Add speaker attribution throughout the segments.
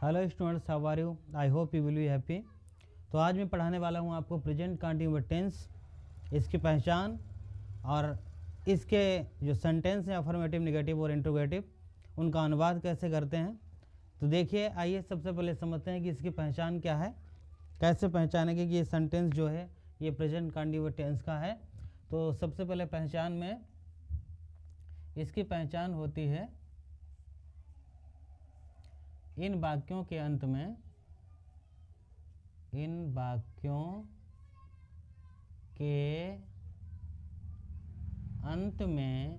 Speaker 1: Hello students, how are you? I hope you will be happy. तो आज मैं पढ़ाने वाला हूँ आपको प्रेजेंट कंटिन्यूअस टेंस, इसकी पहचान और इसके जो सेंटेंस हैं अफर्मेटिव, नेगेटिव और इंट्रोगेटिव, उनका अनुवाद कैसे करते हैं। तो देखिए, आइए सबसे पहले समझते हैं कि इसकी पहचान क्या है, कैसे पहचानेंगे कि ये सेंटेंस जो है ये प्रेजेंट कंटिन्यूअस टेंस का है। तो सबसे पहले पहचान में इसकी पहचान होती है इन वाक्यों के अंत में, इन वाक्यों के अंत में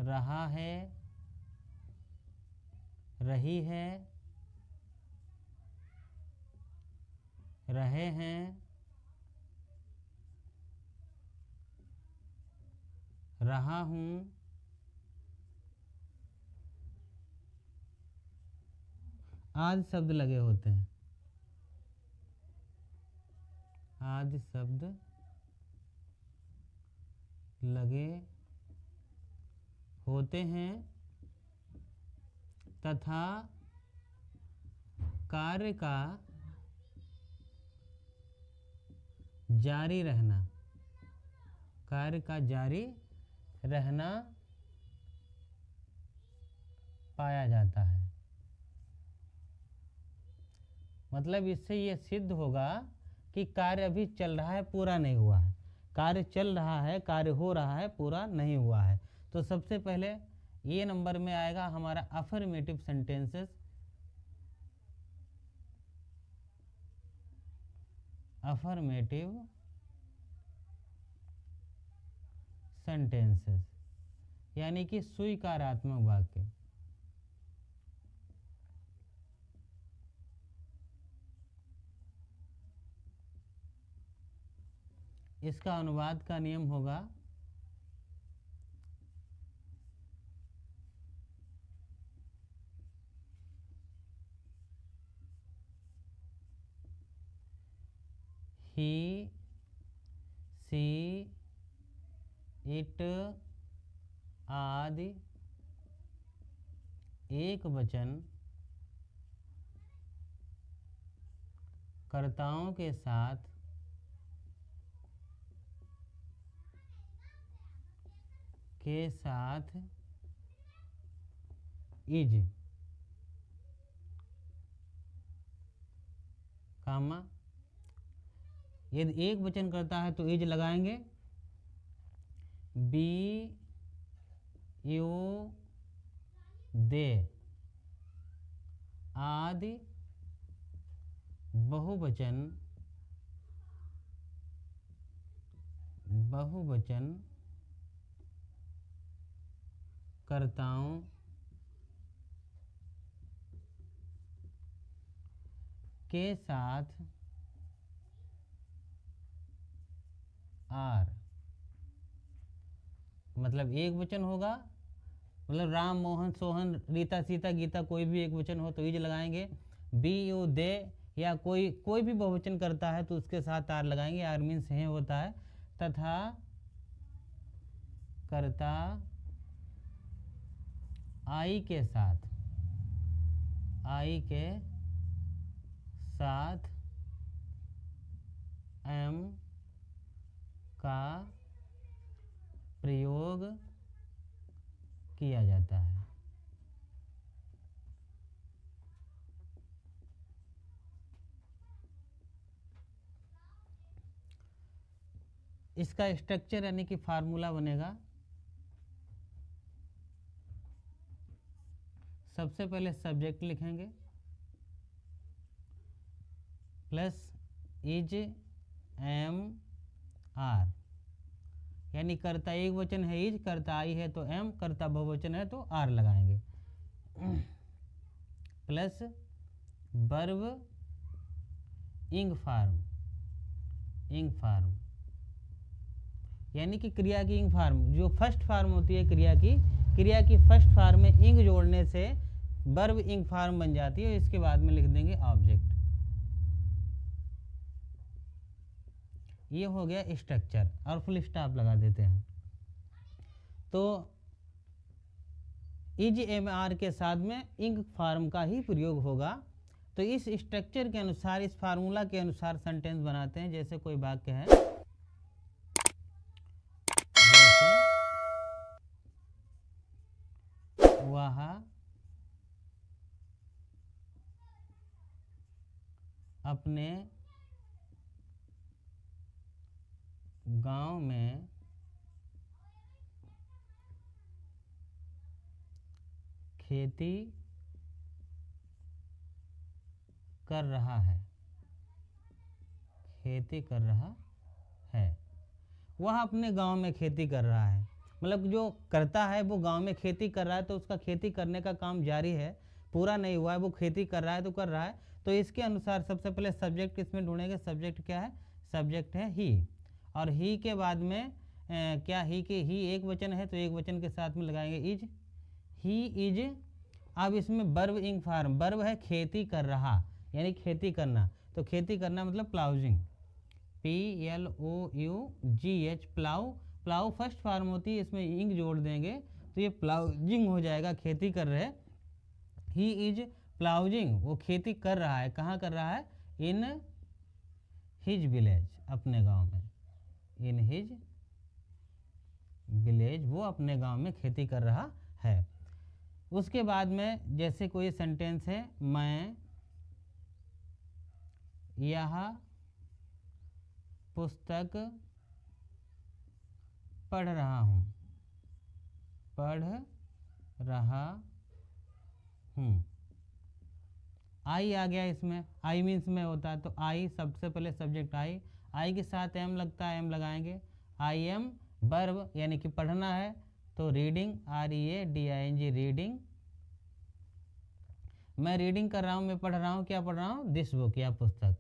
Speaker 1: रहा है, रही है, रहे हैं, रहा हूँ, आदि शब्द लगे होते हैं। आदि शब्द लगे होते हैं तथा कार्य का जारी रहना, कार्य का जारी रहना पाया जाता है। मतलब इससे ये सिद्ध होगा कि कार्य अभी चल रहा है, पूरा नहीं हुआ है। कार्य चल रहा है, कार्य हो रहा है, पूरा नहीं हुआ है। तो सबसे पहले ये नंबर में आएगा हमारा अफर्मेटिव सेंटेंसेस। अफर्मेटिव सेंटेंसेस यानी कि स्वीकारात्मक वाक्य। इसका अनुवाद का नियम होगा ही, सी, इट आदि एक वचन कर्ताओं के साथ इज, कामा, यदि एक वचन करता है तो इज लगाएंगे। बी, यू, दे आदि बहुवचन कर्ताओं के साथ आर, मतलब एक वचन होगा, मतलब राम, मोहन, सोहन, रीता, सीता, गीता, कोई भी एक वचन हो तो इज लगाएंगे। बी, यू, दे या कोई भी बहुवचन करता है तो उसके साथ आर लगाएंगे। आर मीन्स है होता है। तथा कर्ता आई के साथ एम का प्रयोग किया जाता है। इसका स्ट्रक्चर यानी कि फार्मूला बनेगा, सबसे पहले सब्जेक्ट लिखेंगे प्लस इज, एम, आर, यानी कर्ता एक वचन है इज, कर्ता आई है तो एम, कर्ता बहुवचन है तो आर लगाएंगे। प्लस वर्ब इंग फार्म, यानी कि क्रिया की इंग फार्म, जो फर्स्ट फार्म होती है क्रिया की फर्स्ट फार्म में इंग जोड़ने से वर्ब इंग फार्म बन जाती है। इसके बाद में लिख देंगे ऑब्जेक्ट। ये हो गया स्ट्रक्चर और फुल स्टॉप लगा देते हैं। तो इज एम आर के साथ में इंग फार्म का ही प्रयोग होगा। तो इस स्ट्रक्चर के अनुसार, इस फार्मूला के अनुसार सेंटेंस बनाते हैं। जैसे कोई वाक्य है, जैसे वह अपने गांव में खेती कर रहा है, खेती कर रहा है। वह अपने गांव में खेती कर रहा है, मतलब जो करता है वो गांव में खेती कर रहा है, तो उसका खेती करने का काम जारी है, पूरा नहीं हुआ है, वो खेती कर रहा है तो कर रहा है। तो इसके अनुसार सबसे पहले सब्जेक्ट इसमें ढूंढेंगे। सब्जेक्ट क्या है? सब्जेक्ट है ही, और ही के बाद में क्या ही के ही एक वचन है, तो एक वचन के साथ में लगाएंगे इज, ही इज। अब इसमें वर्ब इंग फार्म, वर्ब है खेती कर रहा, यानी खेती करना। तो खेती करना मतलब ploughing, PLOUGH, plough. Plough first form होती है, इसमें इंग जोड़ देंगे तो ये प्लाउजिंग हो जाएगा, खेती कर रहे। ही इज प्लाउजिंग, वो खेती कर रहा है। कहाँ कर रहा है? इन हिज विलेज, अपने गांव में। इन हिज विलेज, वो अपने गांव में खेती कर रहा है। उसके बाद में जैसे कोई सेंटेंस है, मैं यह पुस्तक पढ़ रहा हूँ, पढ़ रहा हूँ। आई आ गया इसमें, आई मीन्स में होता है, तो आई सबसे पहले सब्जेक्ट आई, आई के साथ एम लगता है, एम लगाएंगे। आई एम वर्ब, यानी कि पढ़ना है, तो रीडिंग, READING, रीडिंग। मैं रीडिंग कर रहा हूँ, मैं पढ़ रहा हूँ, क्या पढ़ रहा हूँ? दिस बुक, यह पुस्तक।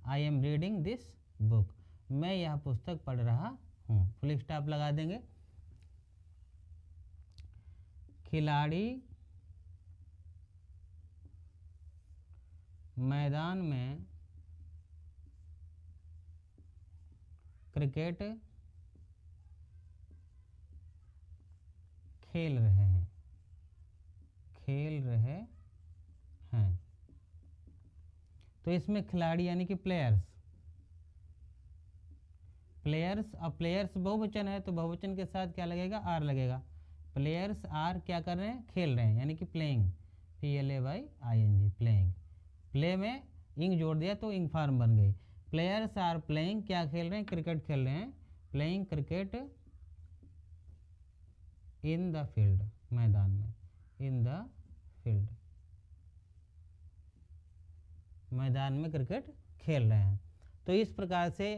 Speaker 1: I am reading this book, मैं यह पुस्तक पढ़ रहा हूँ। फुल स्टॉप लगा देंगे। खिलाड़ी मैदान में क्रिकेट खेल रहे हैं, खेल रहे हैं। तो इसमें खिलाड़ी यानी कि प्लेयर्स, प्लेयर्स। अब प्लेयर्स बहुवचन है, तो बहुवचन के साथ क्या लगेगा? आर लगेगा। प्लेयर्स आर क्या कर रहे हैं? खेल रहे हैं, यानी कि प्लेइंग, PLAYING, प्लेइंग। प्ले में इंग जोड़ दिया तो इंग फार्म बन गई। प्लेयर्स आर प्लेइंग, क्या खेल रहे हैं? क्रिकेट खेल रहे हैं। Playing cricket in the field, मैदान में। इन द फील्ड, मैदान में क्रिकेट खेल रहे हैं। तो इस प्रकार से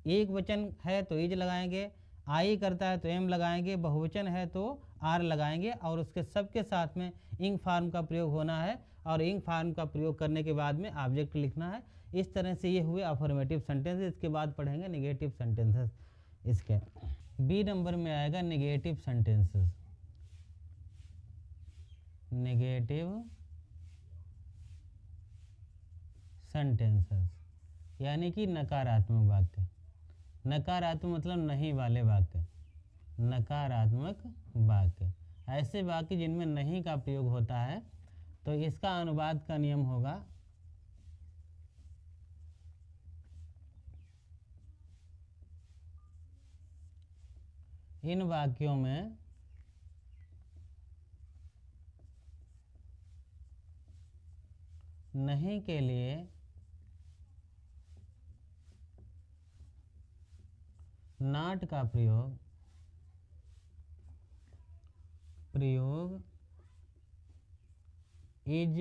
Speaker 1: एक वचन है तो इज लगाएंगे, आई करता है तो एम लगाएंगे, बहुवचन है तो आर लगाएंगे, और उसके सबके साथ में इंग फार्म का प्रयोग होना है, और इंग फार्म का प्रयोग करने के बाद में ऑब्जेक्ट लिखना है। इस तरह से ये हुए अफर्मेटिव सेंटेंस। इसके बाद पढ़ेंगे नेगेटिव सेंटेंसेस। इसके बी नंबर में आएगा नेगेटिव सेंटेंसेस, नेगेटिव सेंटेंसेस, यानी कि नकारात्मक वाक्य। नकारात्मक मतलब नहीं वाले वाक्य, नकारात्मक वाक्य, ऐसे वाक्य जिनमें नहीं का प्रयोग होता है। तो इसका अनुवाद का नियम होगा, इन वाक्यों में नहीं के लिए नॉट का प्रयोग इज,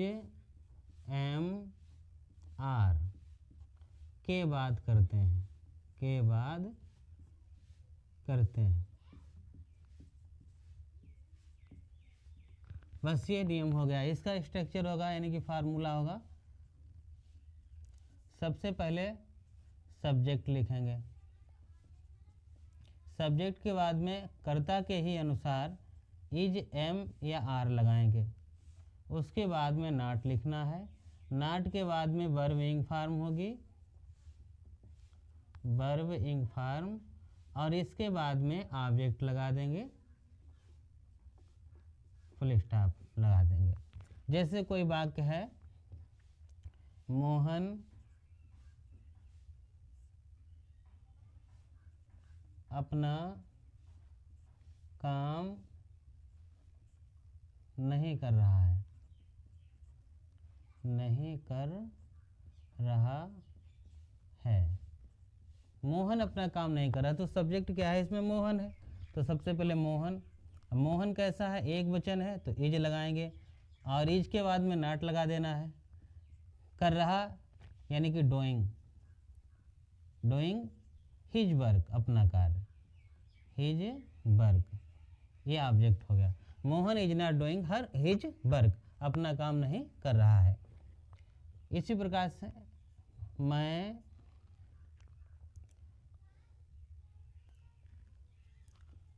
Speaker 1: एम, आर के बाद करते हैं, के बाद करते हैं। बस ये नियम हो गया। इसका स्ट्रक्चर होगा, यानी कि फार्मूला होगा। सबसे पहले सब्जेक्ट लिखेंगे, सब्जेक्ट के बाद में कर्ता के ही अनुसार इज, एम या आर लगाएंगे। उसके बाद में नॉट लिखना है, नॉट के बाद में वर्ब इंग फार्म होगी, वर्ब इंग फार्म, और इसके बाद में ऑब्जेक्ट लगा देंगे, फुल स्टॉप लगा देंगे। जैसे कोई वाक्य है, मोहन अपना काम नहीं कर रहा है, नहीं कर रहा है। मोहन अपना काम नहीं कर रहा, तो सब्जेक्ट क्या है इसमें? मोहन है। तो सबसे पहले मोहन, अब मोहन कैसा है? एक वचन है तो इज लगाएंगे और इज के बाद में नॉट लगा देना है। कर रहा यानी कि डूइंग, डूइंग हिज वर्क, अपना कार्य, हिज वर्क, ये ऑब्जेक्ट हो गया। Mohan is not doing her his work, अपना काम नहीं कर रहा है। इसी प्रकार से मैं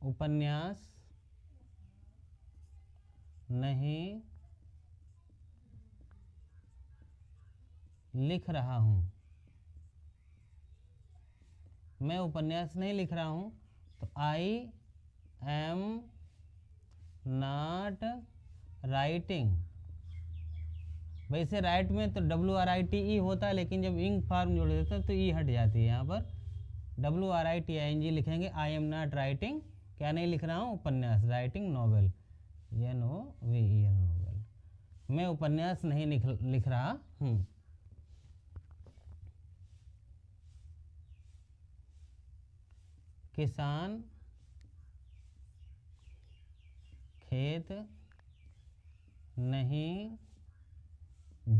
Speaker 1: उपन्यास नहीं लिख रहा हूँ, मैं उपन्यास नहीं लिख रहा हूँ, तो आई एम नॉट राइटिंग। वैसे राइट में तो WRITE होता है, लेकिन जब इंग फॉर्म जोड़ देते हैं तो ई हट जाती है। यहाँ पर WRITING लिखेंगे। आई एम नॉट राइटिंग, क्या नहीं लिख रहा हूँ? उपन्यास। Writing novel, NOVEL, novel. मैं उपन्यास नहीं लिख रहा हूँ। किसान खेत नहीं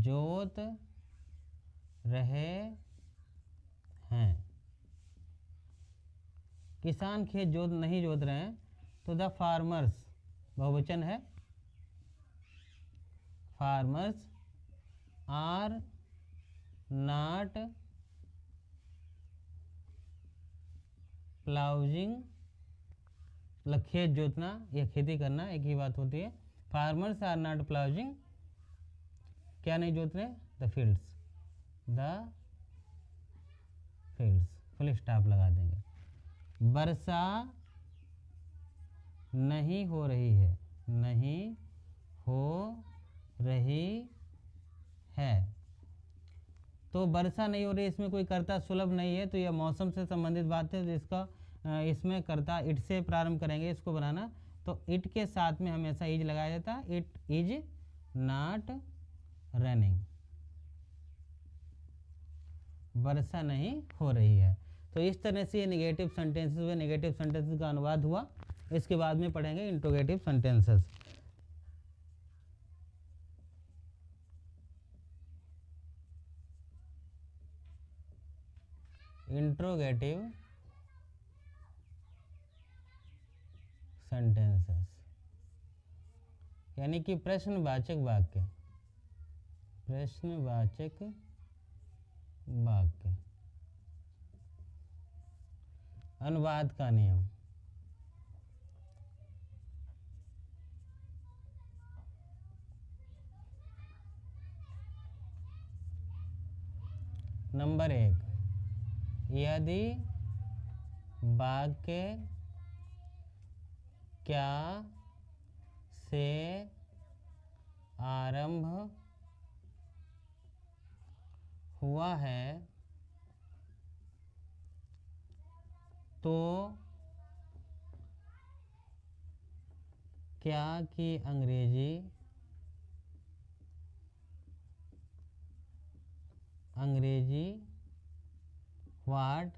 Speaker 1: जोत रहे हैं, किसान खेत नहीं जोत रहे हैं, तो द फार्मर्स बहुवचन है, फार्मर्स आर नॉट प्लाउजिंग, मतलब खेत जोतना या खेती करना एक ही बात होती है। फार्मर्स आर नॉट प्लाउजिंग, क्या नहीं जोत रहे? The fields, the fields, full stop लगा देंगे। वर्षा नहीं हो रही है, नहीं हो रही है, तो वर्षा नहीं हो रही, इसमें कोई कर्ता सुलभ नहीं है, तो यह मौसम से संबंधित बात है। तो इसका इसमें कर्ता इट से प्रारंभ करेंगे इसको बनाना, तो इट के साथ में हमेशा इज लगाया जाता है। इट इज नॉट रनिंग, वर्षा नहीं हो रही है। तो इस तरह से ये नेगेटिव सेंटेंसेस हुए, नेगेटिव सेंटेंसेस का अनुवाद हुआ। इसके बाद में पढ़ेंगे इंट्रोगेटिव सेंटेंसेस। इंट्रोगेटिव सेंटेंसेस यानी कि प्रश्नवाचक वाक्य, प्रश्नवाचक वाक्य। अनुवाद का नियम, नंबर 1, यदि वाक्य क्या से आरंभ हुआ है तो क्या की अंग्रेजी वर्ड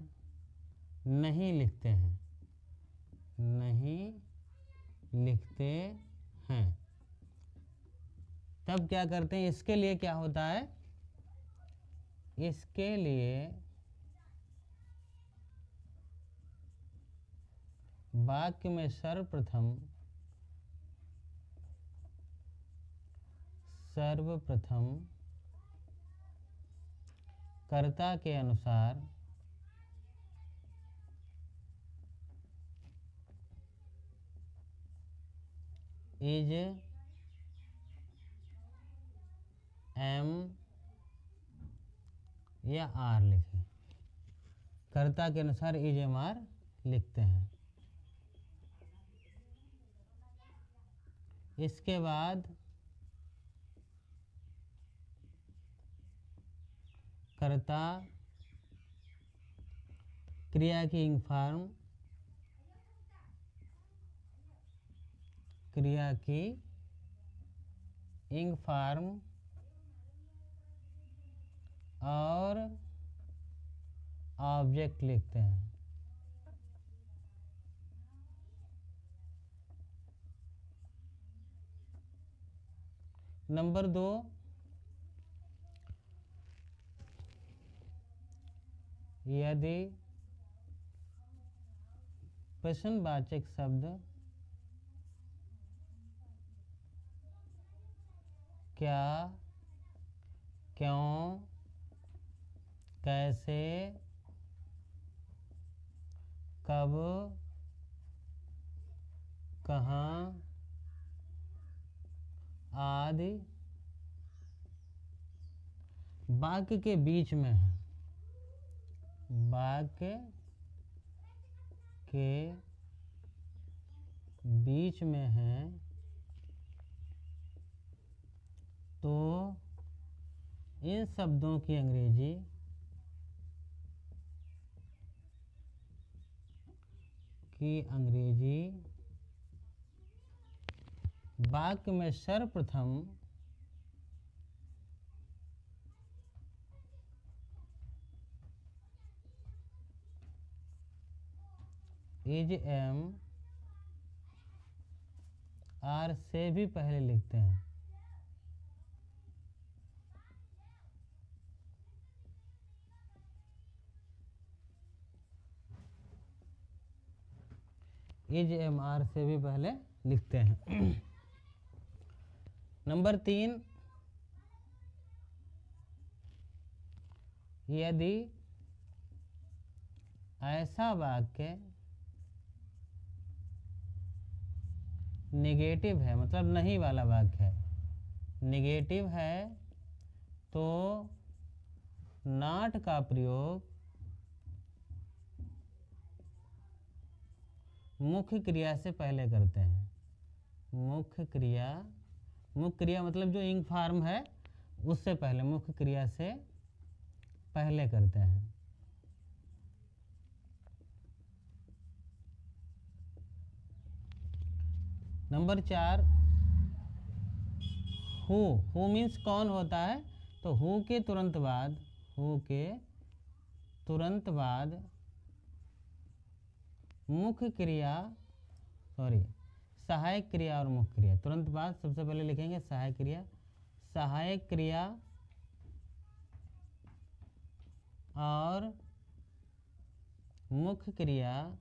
Speaker 1: नहीं लिखते हैं, नहीं लिखते हैं। तब क्या करते हैं? इसके लिए क्या होता है? इसके लिए वाक्य में सर्वप्रथम कर्ता के अनुसार इज, एम या आर लिखें। कर्ता के अनुसार इज, एम, आर लिखते हैं। इसके बाद कर्ता क्रिया की इंग फॉर्म, क्रिया की इंग फॉर्म और ऑब्जेक्ट लिखते हैं। नंबर 2, यदि प्रश्नवाचक शब्द क्या, क्यों, कैसे, कब, कहाँ आदि वाक्य के बीच में है, वाक्य के बीच में है, तो इन शब्दों की अंग्रेजी वाक्य में सर्वप्रथम इज, एम, आर से भी पहले लिखते हैं। इज, एम, आर से भी पहले लिखते हैं। नंबर 3, यदि ऐसा वाक्य नेगेटिव है, मतलब नहीं वाला वाक्य है, नेगेटिव है, तो नॉट का प्रयोग मुख्य क्रिया से पहले करते हैं। मुख्य क्रिया मतलब जो इंग फॉर्म है उससे पहले, मुख्य क्रिया से पहले करते हैं। नंबर 4, हु मीन्स कौन होता है, तो हु के तुरंत बाद मुख्य क्रिया, सहायक क्रिया और मुख्य क्रिया। तुरंत बाद सबसे पहले लिखेंगे सहायक क्रिया और मुख्य क्रिया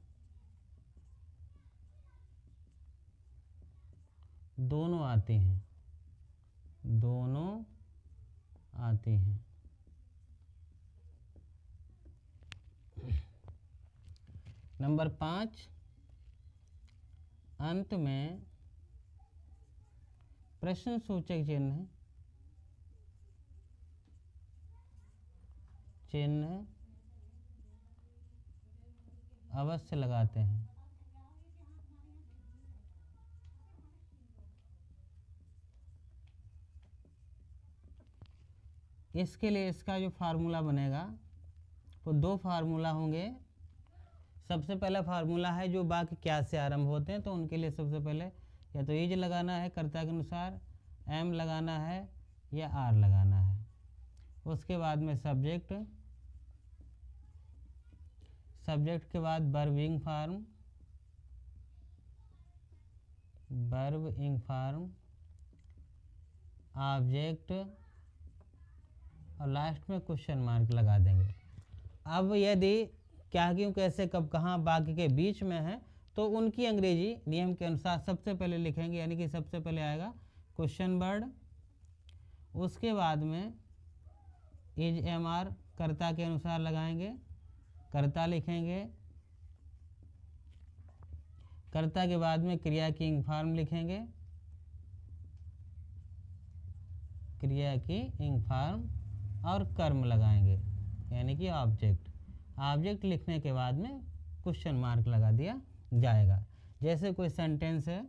Speaker 1: दोनों आते हैं, नंबर 5, अंत में प्रश्नसूचक चिन्ह अवश्य लगाते हैं। इसके लिए इसका जो फार्मूला बनेगा तो 2 फार्मूला होंगे। सबसे पहला फार्मूला है जो वाक्य क्या से आरंभ होते हैं, तो उनके लिए सबसे पहले या तो इज लगाना है कर्ता के अनुसार, एम लगाना है या आर लगाना है। उसके बाद में सब्जेक्ट के बाद वर्ब इंग फॉर्म, ऑब्जेक्ट और लास्ट में क्वेश्चन मार्क लगा देंगे। अब यदि क्या, क्यों, कैसे, कब, कहाँ वाक्य के बीच में है तो उनकी अंग्रेजी नियम के अनुसार सबसे पहले लिखेंगे, यानी कि सबसे पहले आएगा क्वेश्चन वर्ड, उसके बाद में इज, एम, आर कर्ता के अनुसार लगाएंगे, कर्ता लिखेंगे, कर्ता के बाद में क्रिया की इंग फॉर्म लिखेंगे, क्रिया की इंग फॉर्म और कर्म लगाएंगे, यानी कि ऑब्जेक्ट लिखने के बाद में क्वेश्चन मार्क लगा दिया जाएगा। जैसे कोई सेंटेंस है,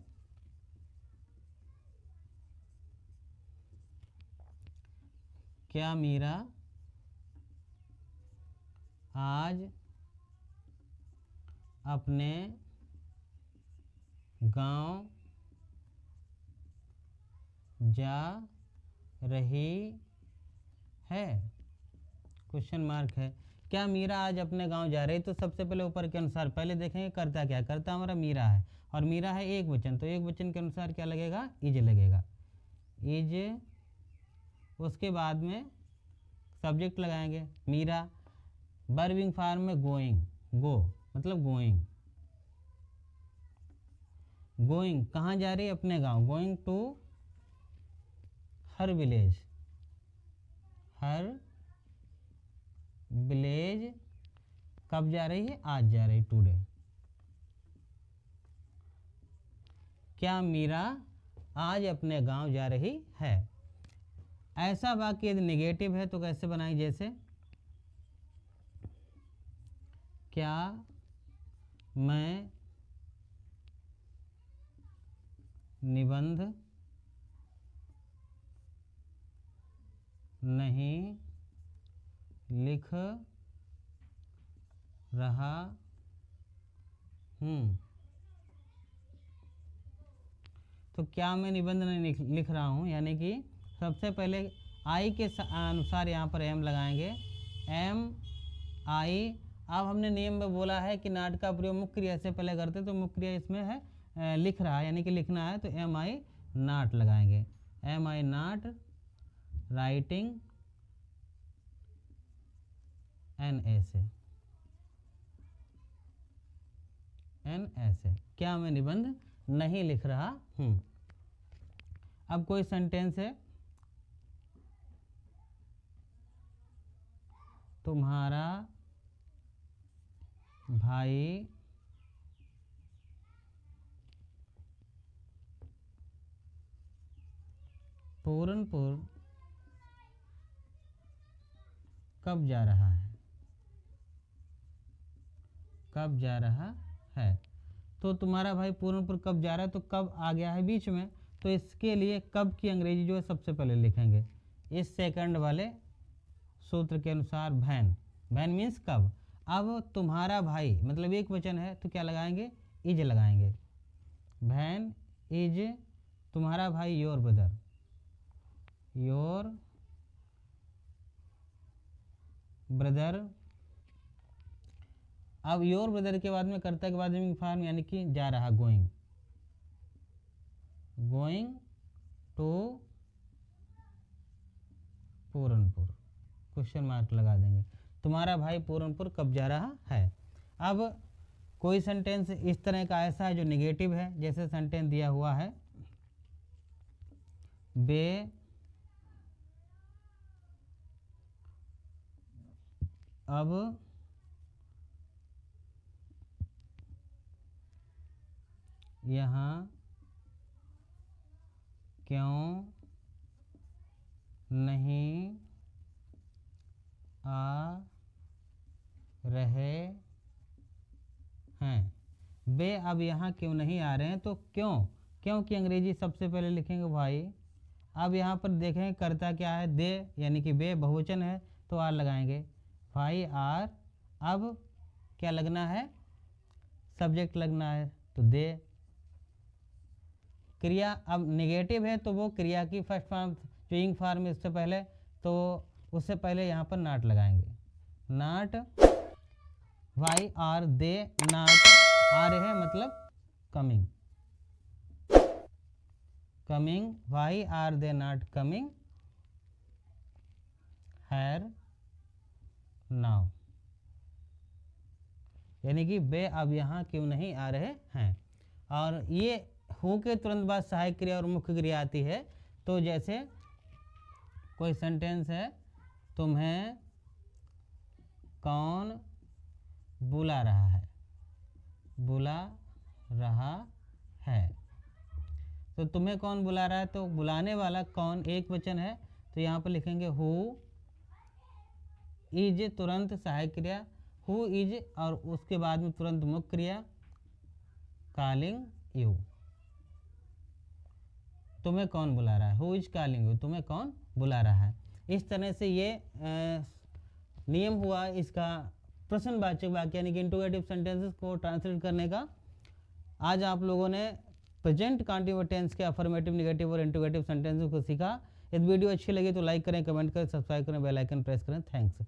Speaker 1: क्या मीरा आज अपने गांव जा रही है? क्वेश्चन मार्क है। क्या मीरा आज अपने गांव जा रही? तो सबसे पहले ऊपर के अनुसार पहले देखेंगे करता क्या, करता हमारा मीरा है और मीरा है एक वचन, तो एक वचन के अनुसार क्या लगेगा, इज लगेगा, इज। उसके बाद में सब्जेक्ट लगाएंगे मीरा, वर्बिंग फॉर्म में गोइंग, गो मतलब गोइंग, गोइंग कहाँ जा रही है, अपने गांव, going to her village, her village कब जा रही है, आज जा रही, टुडे। क्या मीरा आज अपने गांव जा रही है? ऐसा वाक्य यदि नेगेटिव है तो कैसे बनाएं, जैसे क्या मैं निबंध नहीं लिख रहा हूँ? तो क्या मैं निबंध नहीं लिख रहा हूँ, यानी कि सबसे पहले आई के अनुसार यहाँ पर एम लगाएंगे, एम आई। अब हमने नियम में बोला है कि नाट का प्रयोग मुख्य क्रिया से पहले करते, तो मुख्य क्रिया इसमें है लिख रहा है, यानी कि लिखना है, तो एम आई नाट लगाएंगे, am I not writing N ऐसे, एन ऐसे, क्या मैं निबंध नहीं लिख रहा हूँ। अब कोई सेंटेंस है, तुम्हारा भाई पूरनपुर कब जा रहा है, कब जा रहा है। तो तुम्हारा भाई पूरनपुर कब जा रहा है, तो कब आ गया है बीच में, तो इसके लिए कब की अंग्रेजी जो है सबसे पहले लिखेंगे, इस सेकंड वाले सूत्र के अनुसार वैन, वैन मीन्स कब। अब तुम्हारा भाई मतलब एक वचन है तो क्या लगाएंगे, इज लगाएंगे, वैन इज तुम्हारा भाई योर ब्रदर, योर ब्रदर। अब योर ब्रदर के बाद में कर्ता के बाद में फॉर्म, यानी कि जा रहा, going, going to Puranpur, question mark लगा देंगे, तुम्हारा भाई पूरनपुर कब जा रहा है। अब कोई सेंटेंस इस तरह का ऐसा है जो नेगेटिव है, जैसे सेंटेंस दिया हुआ है, वे अब यहाँ क्यों नहीं आ रहे हैं, वे अब यहाँ क्यों नहीं आ रहे हैं, तो क्यों, क्यों की अंग्रेजी सबसे पहले लिखेंगे भाई। अब यहाँ पर देखें करता क्या है, दे, यानी कि वे बहुवचन है तो आर लगाएंगे, भाई आर। अब क्या लगना है, सब्जेक्ट लगना है, तो दे। क्रिया अब नेगेटिव है तो वो क्रिया की फर्स्ट फॉर्म जो इंग फॉर्म है इससे पहले, तो उससे पहले यहाँ पर नाट लगाएंगे, नाट, वाई आर दे नाट आ रहे हैं मतलब coming, coming, why are they not coming here now, यानी कि वे अब यहाँ क्यों नहीं आ रहे हैं। और ये हु के तुरंत बाद सहायक क्रिया और मुख्य क्रिया आती है, तो जैसे कोई सेंटेंस है, तुम्हें कौन बुला रहा है, बुला रहा है, तो तुम्हें कौन बुला रहा है, तो बुलाने वाला कौन एक वचन है, तो यहाँ पर लिखेंगे हु इज, तुरंत सहायक क्रिया हु इज, और उसके बाद में तुरंत मुख्य क्रिया कॉलिंग यू, तुम्हें कौन बुला रहा है, हु इज कॉलिंग यू, तुम्हें कौन बुला रहा है। इस तरह से ये नियम हुआ इसका प्रश्नवाचक वाक्य यानी कि इंट्रोगेटिव सेंटेंसेस को ट्रांसलेट करने का। आज आप लोगों ने प्रेजेंट कंटिन्यूअस टेंस के अफर्मेटिव, नेगेटिव और इंट्रोगेटिव सेंटेंसेस को सीखा। यदि वीडियो अच्छी लगी तो लाइक करें, कमेंट करें, सब्सक्राइब करें, बेल आइकन प्रेस करें। थैंक्स।